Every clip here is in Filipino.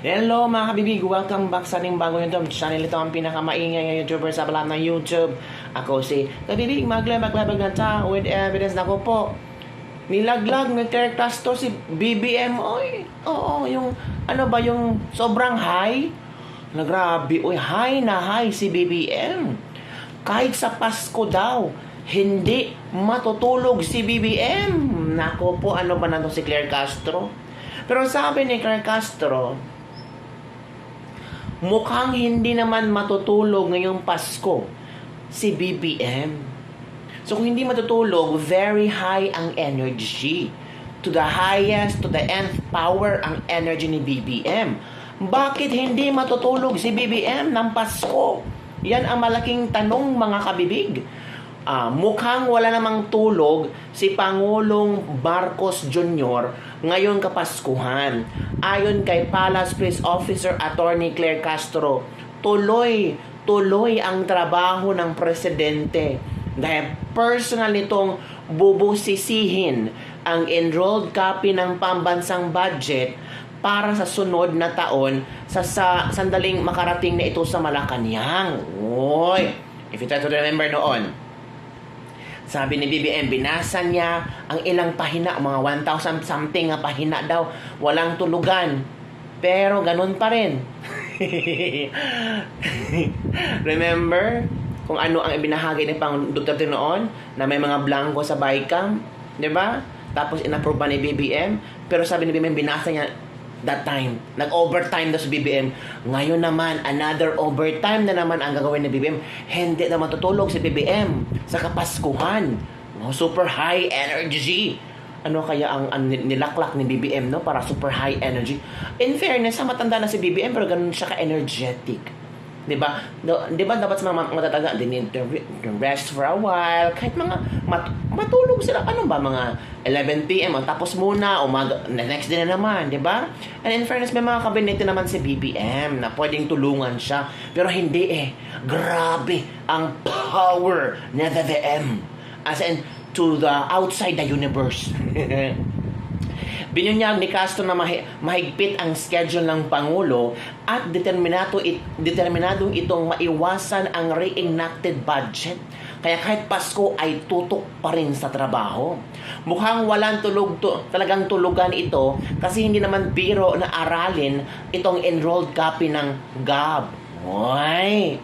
Hello mga kabibig, welcome back sa ating bagong YouTube channel. Ito ang pinakamaingay ng YouTuber sa balat ng YouTube. Ako si kabibig, maglabag-labag na tao with evidence. Ako po, nilaglag ng Claire Castro si BBM. Oy, oo, yung ano ba yung sobrang high? Grabe, oy, high na high si BBM. Kahit sa Pasko daw, hindi matutulog si BBM. Nako po, ano ba na si Claire Castro? Pero sabi ni Claire Castro, mukhang hindi naman matutulog ngayong Pasko si BBM. So kung hindi matutulog, very high ang energy. To the highest, to the nth power ang energy ni BBM. Bakit hindi matutulog si BBM ng Pasko? Yan ang malaking tanong mga kabibig. Mukhang wala namang tulog si Pangulong Marcos Jr. ngayon Kapaskuhan. Ayon kay Palace Press Officer Attorney Claire Castro, tuloy ang trabaho ng presidente dahil personal nitong bubusisihin ang enrolled copy ng pambansang budget para sa sunod na taon sa sandaling makarating na ito sa Malacanang. Oy, if you try to remember noon, sabi ni BBM, binasa niya ang ilang pahina, mga 1,000 something na pahina daw, walang tulugan. Pero ganun pa rin. Remember kung ano ang ibinahagi ni Pang Duterte noon na may mga blanco sa BICAM, 'di ba? Tapos inapprove ba ni BBM? Pero sabi ni BBM, binasa niya that time. Nag-overtime na si BBM. Ngayon naman, another overtime na naman ang gagawin ni BBM. Hindi na matutulog si BBM sa Kapaskuhan. Super high energy. Ano kaya ang nilaklak ni BBM, no? Para super high energy. In fairness, matanda na si BBM pero ganun siya ka-energetic. Diba? Diba dapat sa mga matataga, they need to rest for a while. Kahit mga matulog sila. Ano ba? Mga 11 p.m. Tapos muna, umaga, next day na naman. Diba? And in fairness, may mga kabinete naman si BBM na pwedeng tulungan siya. Pero hindi eh. Grabe ang power ni BBM. As in, to the outside the universe. Binunyag ni Castro na mahigpit ang schedule ng Pangulo at determinadong itong maiwasan ang reenacted budget. Kaya kahit Pasko ay tutok pa rin sa trabaho. Mukhang walang talagang tulugan ito kasi hindi naman biro na aralin itong enrolled copy ng GAB. Oy!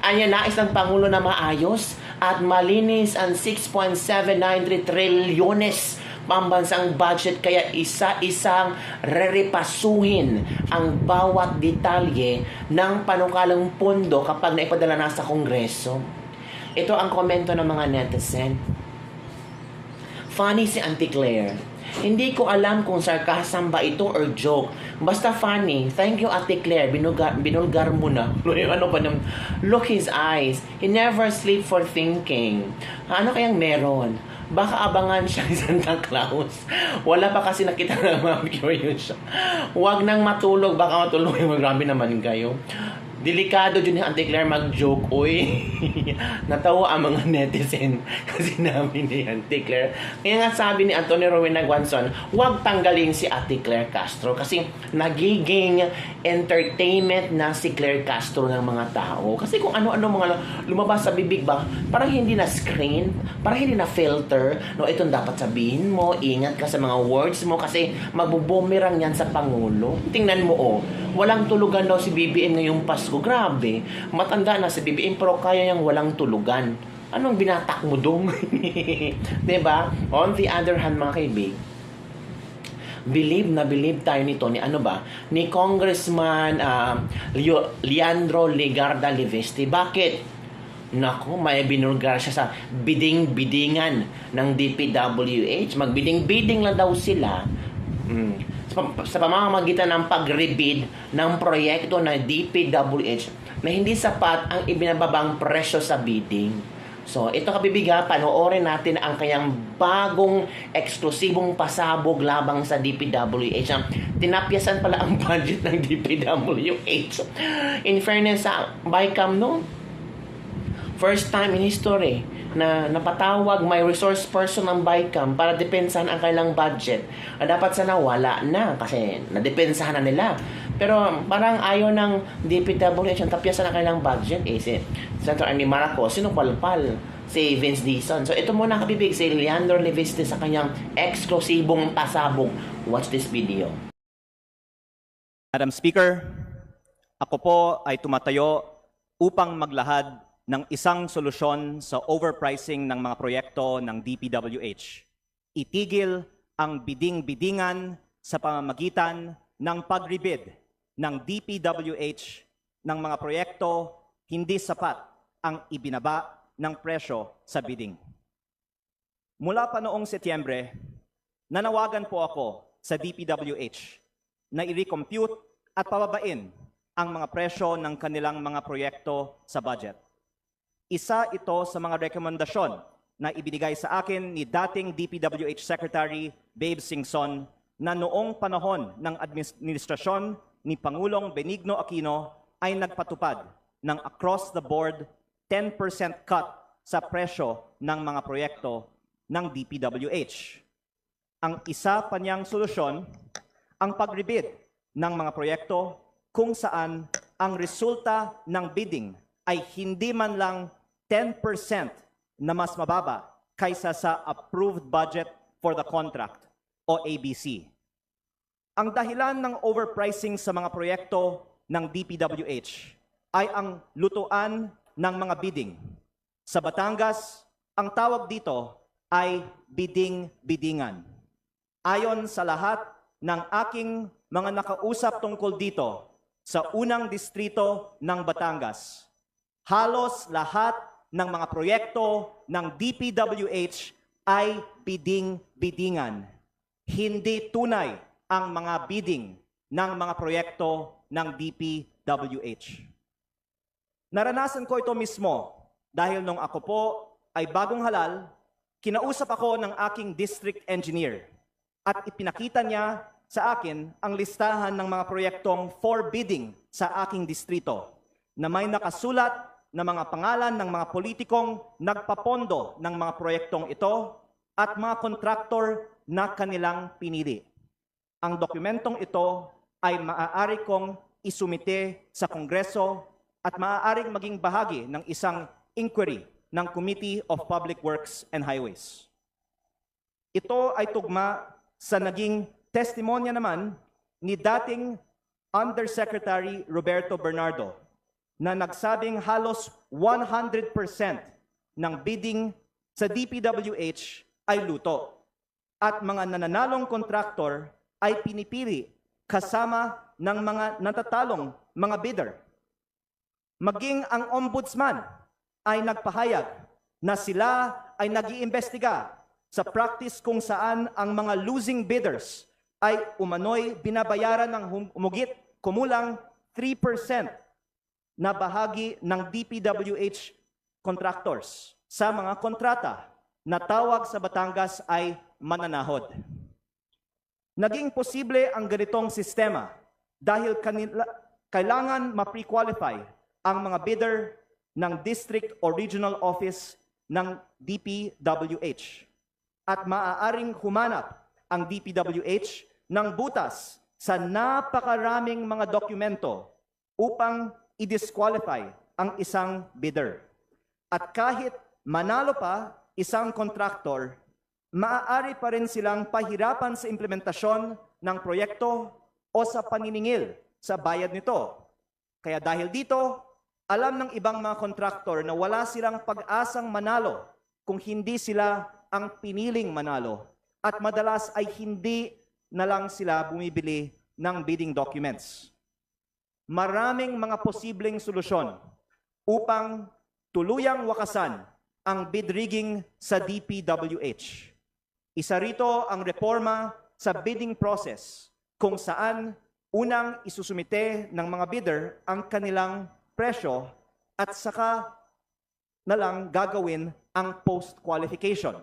Anya nais ng Pangulo na maayos at malinis ang 6.793 trilyones pambansang budget, kaya isa-isang rerepasuhin ang bawat detalye ng panukalang pondo kapag naipadala na sa Kongreso. Ito ang komento ng mga netizen. Funny si Auntie Claire. Hindi ko alam kung sarcasm ba ito or joke. Basta funny. Thank you, Ate Claire. Binulgar mo na. Ano pa naman? Look his eyes. He never sleep for thinking. Ano kayang meron? Baka abangan siya ni Santa Claus. Wala pa kasi nakita ng mga curious siya. Huwag nang matulog. Baka matulog. Grabe naman kayo. Delikado dyan ni Auntie Claire mag-joke. Uy, natawa ang mga netizen kasi namin ni Auntie Claire. Kaya nga sabi ni Antonio Rowena Guanzon, huwag tanggalin si Auntie Claire Castro kasi nagiging entertainment na si Claire Castro ng mga tao. Kasi kung ano-ano mga lumabas sa bibig ba, parang hindi na screen, parang hindi na filter. No, itong dapat sabihin mo, ingat ka sa mga words mo kasi magbubumerang yan sa Pangulo. Tingnan mo walang tulugan daw si BBM ngayong Pasko. Grabe, matanda na si BBM pero kaya niyang walang tulugan. Anong binatak mo dong? Diba? On the other hand, mga kaibig, believe tayo nito ni Congressman Leandro Legarda Livesti. Bakit? Nako, may binulgar siya sa biding-bidingan ng DPWH. Magbiding-biding lang daw sila. Sa pamamagitan ng pag-rebid ng proyekto na DPWH na hindi sapat ang ibinababang presyo sa bidding. So, ito kabibiga, panoorin natin ang kanyang bagong eksklusibong pasabog labang sa DPWH. Tinapyasan pala ang budget ng DPWH. In fairness sa BICAM, no? First time in history, na napatawag may resource person ng BICAM para depensahan ang kailang budget. Dapat sana wala na kasi nadepensahan na nila. Pero parang ayaw ng DPWH ang tapyasan ang kailang budget. Si Senator Amy Marcos, sinupalpal si Vince Dizon. So ito muna kabibig si Leandro Leviste sa kanyang eksklusibong pasabog. Watch this video. Madam Speaker, ako po ay tumatayo upang maglahad ng isang solusyon sa overpricing ng mga proyekto ng DPWH. Itigil ang biding-bidingan sa pamamagitan ng pag-rebid ng DPWH ng mga proyekto hindi sapat ang ibinaba ng presyo sa bidding. Mula pa noong Setyembre, nanawagan po ako sa DPWH na i-recompute at pababain ang mga presyo ng kanilang mga proyekto sa budget. Isa ito sa mga rekomendasyon na ibinigay sa akin ni dating DPWH Secretary Babe Singson na noong panahon ng administrasyon ni Pangulong Benigno Aquino ay nagpatupad ng across-the-board 10% cut sa presyo ng mga proyekto ng DPWH. Ang isa pa niyang solusyon, ang pag-rebid ng mga proyekto kung saan ang resulta ng bidding ay hindi man lang 10% na mas mababa kaysa sa approved budget for the contract o ABC. Ang dahilan ng overpricing sa mga proyekto ng DPWH ay ang lutuan ng mga bidding. Sa Batangas, ang tawag dito ay bidding-biddingan. Ayon sa lahat ng aking mga nakausap tungkol dito sa unang distrito ng Batangas, halos lahat ng mga proyekto ng DPWH ay bidding-biddingan. Hindi tunay ang mga bidding ng mga proyekto ng DPWH. Naranasan ko ito mismo dahil nung ako po ay bagong halal, kinausap ako ng aking district engineer at ipinakita niya sa akin ang listahan ng mga proyektong for bidding sa aking distrito na may nakasulat na mga pangalan ng mga politikong nagpapondo ng mga proyektong ito at mga kontraktor na kanilang pinili. Ang dokumentong ito ay maaari kong isumite sa Kongreso at maaaring maging bahagi ng isang inquiry ng Committee of Public Works and Highways. Ito ay tugma sa naging testimonya naman ni dating Undersecretary Roberto Bernardo na nagsabing halos 100% ng bidding sa DPWH ay luto at mga nananalong kontraktor ay pinipili kasama ng mga natatalong mga bidder. Maging ang ombudsman ay nagpahayag na sila ay nag-iimbestiga sa practice kung saan ang mga losing bidders ay umano'y binabayaran ng humugit kumulang 3% na bahagi ng DPWH contractors sa mga kontrata na tawag sa Batangas ay mananahod. Naging posible ang ganitong sistema dahil kailangan ma-pre-qualify ang mga bidder ng district or regional office ng DPWH at maaaring humanap ang DPWH ng butas sa napakaraming mga dokumento upang i-disqualify ang isang bidder. At kahit manalo pa isang kontraktor, maaari pa rin silang pahirapan sa implementasyon ng proyekto o sa paniningil sa bayad nito. Kaya dahil dito, alam ng ibang mga kontraktor na wala silang pag-asang manalo kung hindi sila ang piniling manalo at madalas ay hindi na lang sila bumibili ng bidding documents. Maraming mga posibleng solusyon upang tuluyang wakasan ang bid rigging sa DPWH. Isa rito ang reforma sa bidding process kung saan unang isusumite ng mga bidder ang kanilang presyo at saka na lang gagawin ang post-qualification.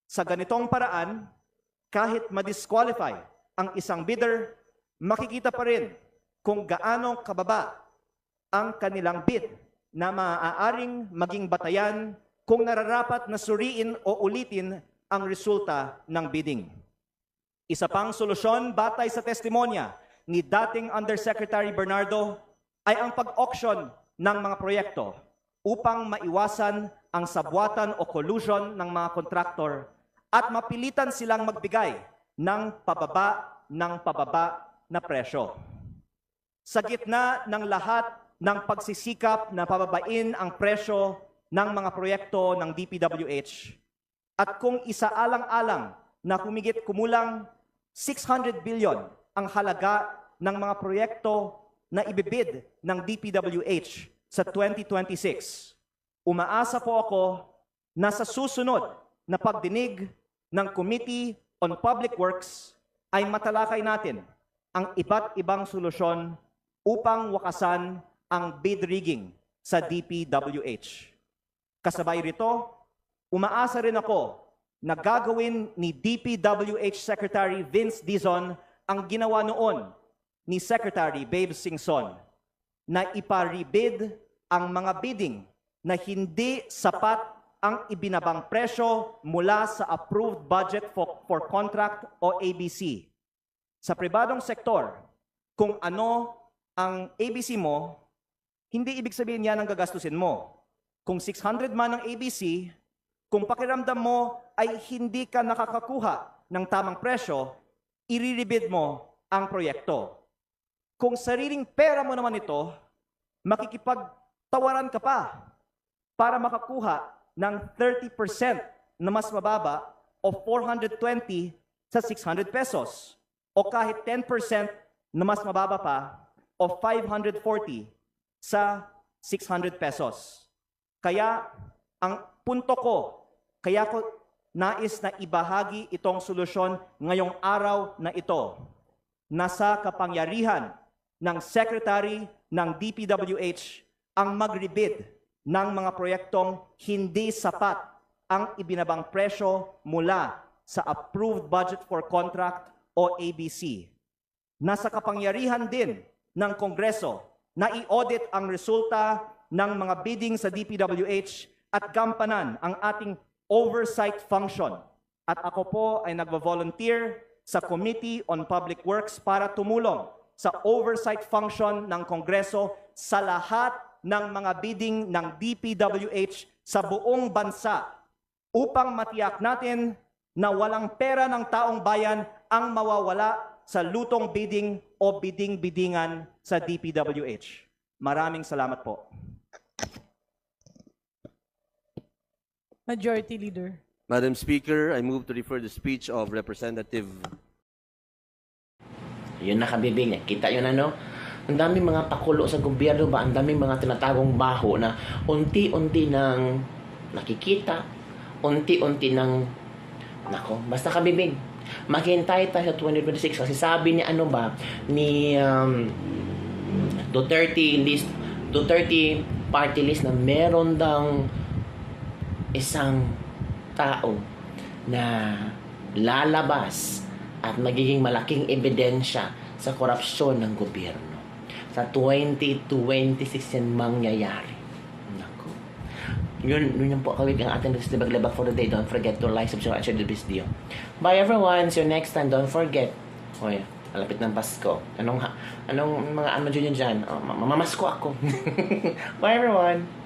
Sa ganitong paraan, kahit ma-disqualify ang isang bidder, makikita pa rin kung gaano kababa ang kanilang bid na maaaring maging batayan kung nararapat na suriin o ulitin ang resulta ng bidding. Isa pang solusyon batay sa testimonya ni dating Undersecretary Bernardo ay ang pag-auction ng mga proyekto upang maiwasan ang sabwatan o collusion ng mga kontraktor at mapilitan silang magbigay ng pababa na presyo. Sa gitna ng lahat ng pagsisikap na pababain ang presyo ng mga proyekto ng DPWH at kung isaalang-alang na kumulang 600 billion ang halaga ng mga proyekto na ibibid ng DPWH sa 2026. Umaasa po ako na sa susunod na pagdinig ng Committee on Public Works ay matalakay natin ang iba't ibang solusyon upang wakasan ang bid rigging sa DPWH. Kasabay rito, umaasa rin ako na gagawin ni DPWH Secretary Vince Dizon ang ginawa noon ni Secretary Babe Singson na ipa-rebid ang mga bidding na hindi sapat ang ibinabang presyo mula sa Approved Budget for Contract o ABC. Sa pribadong sektor, kung ano ang ABC mo, hindi ibig sabihin yan ang gagastusin mo. Kung 600 man ang ABC, kung pakiramdam mo ay hindi ka nakakakuha ng tamang presyo, i-rebid mo ang proyekto. Kung sariling pera mo naman ito, makikipagtawaran ka pa para makakuha ng 30% na mas mababa o 420 sa 600 pesos o kahit 10% na mas mababa pa o 540 sa 600 pesos. Kaya ang punto ko, kaya ko nais na ibahagi itong solusyon ngayong araw na ito. Nasa kapangyarihan ng Secretary ng DPWH ang mag-rebid ng mga proyektong hindi sapat ang ibinabang presyo mula sa Approved Budget for Contract o ABC. Nasa kapangyarihan din ng Kongreso na i-audit ang resulta ng mga bidding sa DPWH at gampanan ang ating oversight function. At ako po ay nagvo-volunteer sa Committee on Public Works para tumulong sa oversight function ng Kongreso sa lahat ng mga bidding ng DPWH sa buong bansa upang matiyak natin na walang pera ng taong bayan ang mawawala sa lutong bidding o bidding-biddingan sa DPWH. Maraming salamat po. Majority Leader. Madam Speaker, I move to refer the speech of Representative. Yun nakabibig. Kita yun ano? Ang daming mga pakulo sa gobyerno ba? Ang daming mga tinatagong baho na unti-unti nang nakikita, unti-unti nang nako, basta kabibig. Maghintay tayo sa 2026 kasi sabi ni ano ba ni Duterte party list na meron daw isang tao na lalabas at magiging malaking ebidensya sa korupsyon ng gobyerno. Sa 2026 yan mangyayari. Naku. Yun po kawig ang ating Baglibag for the day. Don't forget to like, subscribe, and share the video. Bye everyone. See you next time. Don't forget. Hoy, malapit ng Pasko. Anong mga ano dyan? Oh, mamasko ako. Bye everyone.